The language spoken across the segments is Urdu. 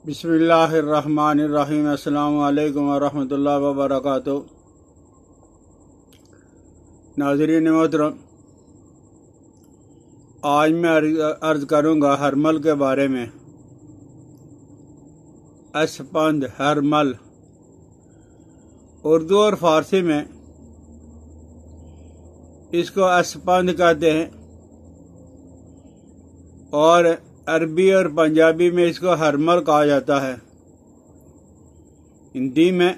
بسم اللہ الرحمن الرحیم۔ السلام علیکم ورحمۃ اللہ وبرکاتہ۔ ناظرین محترم، آج میں عرض کروں گا ہرمل کے بارے میں۔ اسپند ہرمل اردو اور فارسی میں اس کو اسپند کہتے ہیں، اور عربی اور پنجابی میں اس کو ہرمل کہا جاتا ہے۔ ہندی میں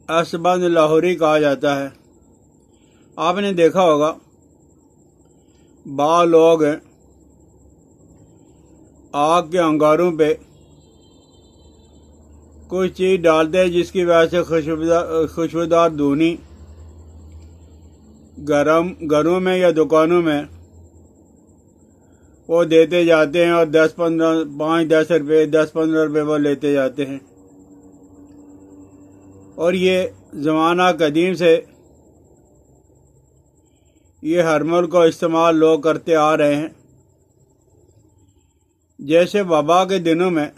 اسپند لاہوری کہا جاتا ہے۔ آپ نے دیکھا ہوگا بعض لوگ آگ کے انگاروں پہ کوئی چیز ڈالتے ہیں جس کی وجہ سے خوشبودار دھونی گھروں میں یا دکانوں میں وہ دیتے جاتے ہیں، اور 5-10 روپے 10-15 روپے وہ لیتے جاتے ہیں۔ اور یہ زمانہ قدیم سے یہ ہرمل کو استعمال لوگ کرتے آ رہے ہیں۔ جیسے وبا کے دنوں میں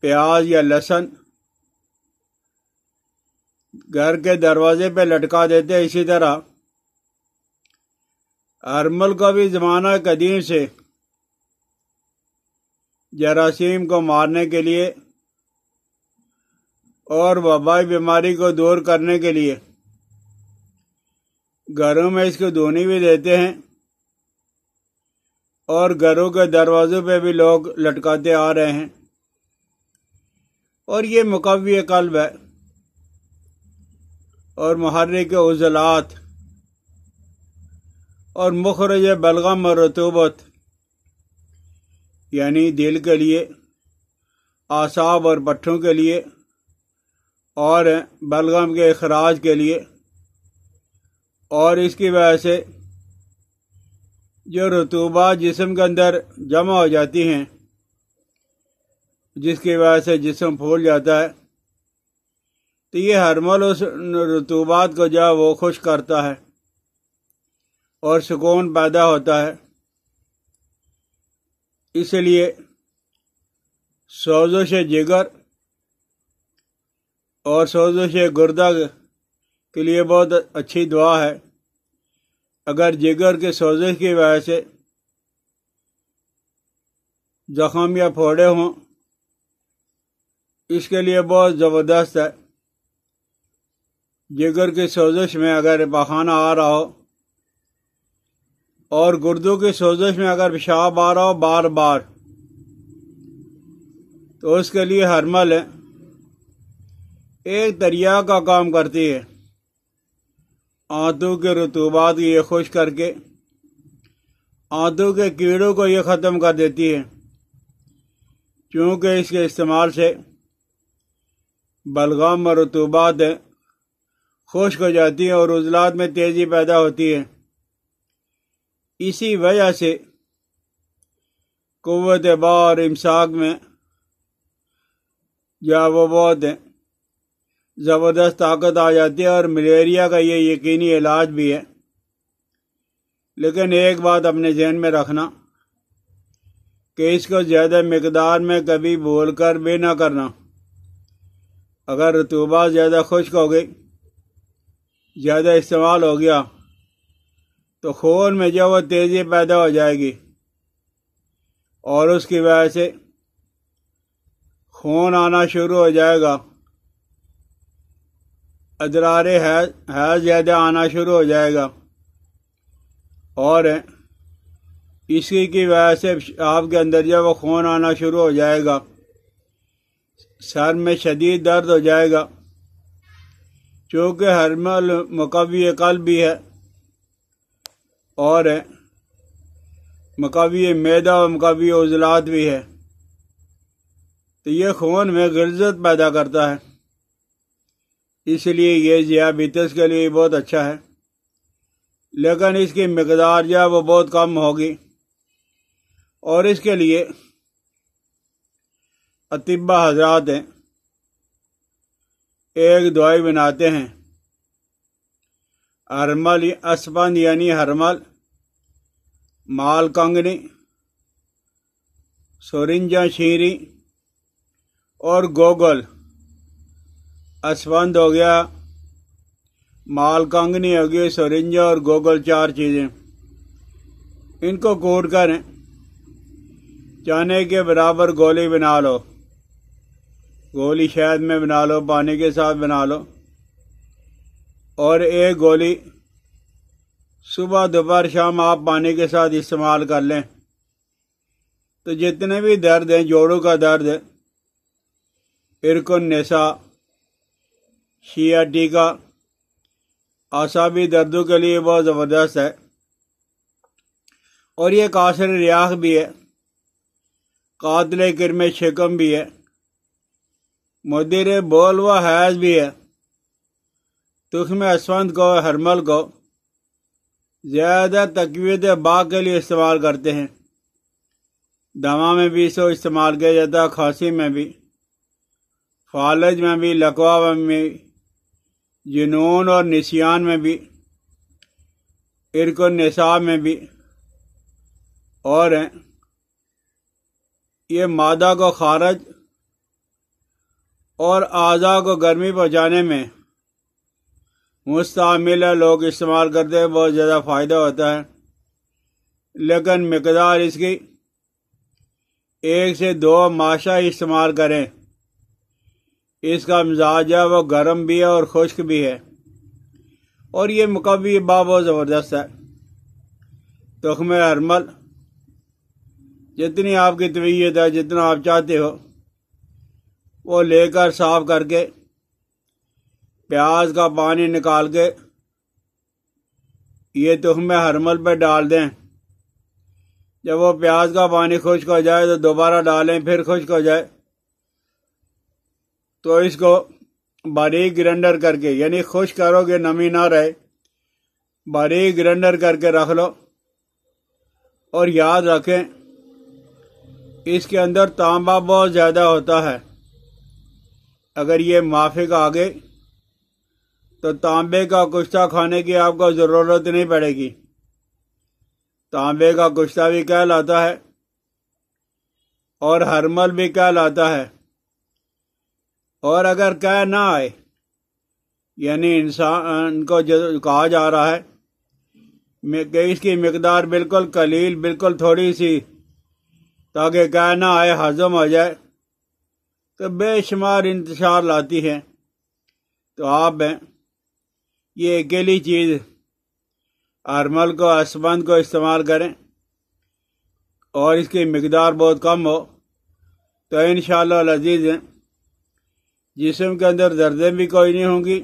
پیاز یا لہسن گھر کے دروازے پہ لٹکا دیتے ہیں، اسی طرح ہرمل کو بھی زمانہ قدیم سے جراثیم کو مارنے کے لیے اور وبائی بیماری کو دور کرنے کے لیے گھروں میں اس کو دھونی بھی دیتے ہیں، اور گھروں کے دروازوں پہ بھی لوگ لٹکاتے آ رہے ہیں۔ اور یہ مقوی قلب ہے اور محرک عضلات اور مخرج بلغم اور رطوبت، یعنی دل کے لیے، اعصاب اور پٹھوں کے لیے، اور بلغم کے اخراج کے لیے، اور اس کی وجہ سے جو رطوبات جسم کے اندر جمع ہو جاتی ہیں، جس کی وجہ سے جسم پھول جاتا ہے، تو یہ ہرمل اس رطوبات کو جو ہے وہ خشک کرتا ہے اور سکون پیدا ہوتا ہے۔ اس لیے سوزش جگر اور سوزش گردہ کے لیے بہت اچھی دعا ہے۔ اگر جگر کے سوزش کی وجہ سے زخم یا پھوڑے ہوں، اس کے لیے بہت زبردست ہے۔ جگر کی سوزش میں اگر پخانہ آ رہا ہو، اور گردوں کی سوزش میں اگر پیشاب آ رہا ہو بار بار، تو اس کے لیے ہرمل ایک دریا کا کام کرتی ہے۔ آنتوں کے رطوبات کو یہ خشک کر کے آنتوں کے کیڑوں کو یہ ختم کر دیتی ہے، چونکہ اس کے استعمال سے بلغم اور رطوبات خشک ہو جاتی ہیں اور عضلات میں تیزی پیدا ہوتی ہے۔ اسی وجہ سے قوت بار امساک میں وہ بہت زبردست طاقت آ جاتی ہے، اور ملیریا کا یہ یقینی علاج بھی ہے۔ لیکن ایک بات اپنے ذہن میں رکھنا کہ اس کو زیادہ مقدار میں کبھی بھول کر بھی نہ کرنا۔ اگر رطوبات زیادہ خشک ہو گئی، زیادہ استعمال ہو گیا، تو خون میں جو وہ تیزی پیدا ہو جائے گی، اور اس کی وجہ سے خون آنا شروع ہو جائے گا، ادرار حیض زیادہ آنا شروع ہو جائے گا، اور اسی کی وجہ سے آپ کے اندر جو وہ خون آنا شروع ہو جائے گا، سر میں شدید درد ہو جائے گا۔ چونکہ ہرمل مقوی قلب بھی ہے، اور مقوی معدہ و مقوی عضلات بھی ہے، تو یہ خون میں غلظت پیدا کرتا ہے۔ اس لیے یہ ذیابیطس کے لیے بہت اچھا ہے، لیکن اس کی مقدار جو ہے وہ بہت کم ہوگی، اور اس کے لیے اطباء حضرات ایک دوائی بناتے ہیں، ہرمل اسپند یعنی ہرمل مال کنگنی سورنجا شیری اور گوگل اسفند ہو گیا، مال کنگنی ہو گئی، سورنجا اور گوگل، 4 چیزیں، ان کو کوٹ کر چانے کے برابر گولی بنا لو، گولی شہد میں بنا لو، پانی کے ساتھ بنا لو، اور ایک گولی صبح دوپہر شام آپ پانی کے ساتھ استعمال کر لیں تو جتنے بھی درد ہیں، جوڑوں کا درد، ارکن نسا، شیاٹیکا، اعصابی دردوں کے لیے بہت زبردست ہے، اور یہ کاسر ریاح بھی ہے، قاتل کرم شکم بھی ہے، مدیر بول و حیض بھی ہے۔ تخم اسفند کو، ہرمل کو زیادہ تقویت باغ کے لیے استعمال کرتے ہیں، دما میں بھی اسے استعمال کیا جاتا ہے، کھانسی میں بھی، فالج میں بھی، لقوا میں بھی، جنون اور نسیان میں بھی، ارق النساء میں بھی، اور یہ معدہ کو خارج اور اعضاء کو گرمی پہنچانے میں مستعمل ہے، لوگ استعمال کرتے ہیں، بہت زیادہ فائدہ ہوتا ہے، لیکن مقدار اس کی 1 سے 2 ماشا استعمال کریں۔ اس کا مزاج ہے وہ گرم بھی ہے اور خشک بھی ہے، اور یہ مقوی بہت زبردست ہے۔ تخم ہرمل جتنی آپ کی طبیعت ہے، جتنا آپ چاہتے ہو وہ لے کر صاف کر کے پیاز کا پانی نکال کے یہ تخم ہرمل پہ ڈال دیں، جب وہ پیاز کا پانی خشک ہو جائے تو دوبارہ ڈالیں، پھر خشک ہو جائے تو اس کو باریک گرائنڈر کر کے، یعنی خشک کرو گے نمی نہ رہے، باریک گرائنڈر کر کے رکھ لو، اور یاد رکھیں اس کے اندر تانبا بہت زیادہ ہوتا ہے، اگر یہ موافق آ گئے تو تانبے کا کشتہ کھانے کی آپ کو ضرورت نہیں پڑے گی، تانبے کا کشتہ بھی کہلاتا ہے اور ہرمل بھی کہلاتا ہے، اور اگر کہہ نہ آئے یعنی انسان کو جو کہا جا رہا ہے کہ اس کی مقدار بالکل قلیل، بالکل تھوڑی سی، تاکہ کہہ نہ آئے، ہضم ہو جائے، تو بے شمار انتشار لاتی ہے، تو آپ یہ اکیلی چیز ہرمل کو، اسفند کو استعمال کریں اور اس کی مقدار بہت کم ہو تو انشاءاللہ العزیز جسم کے اندر دردیں بھی کوئی نہیں ہوں گی،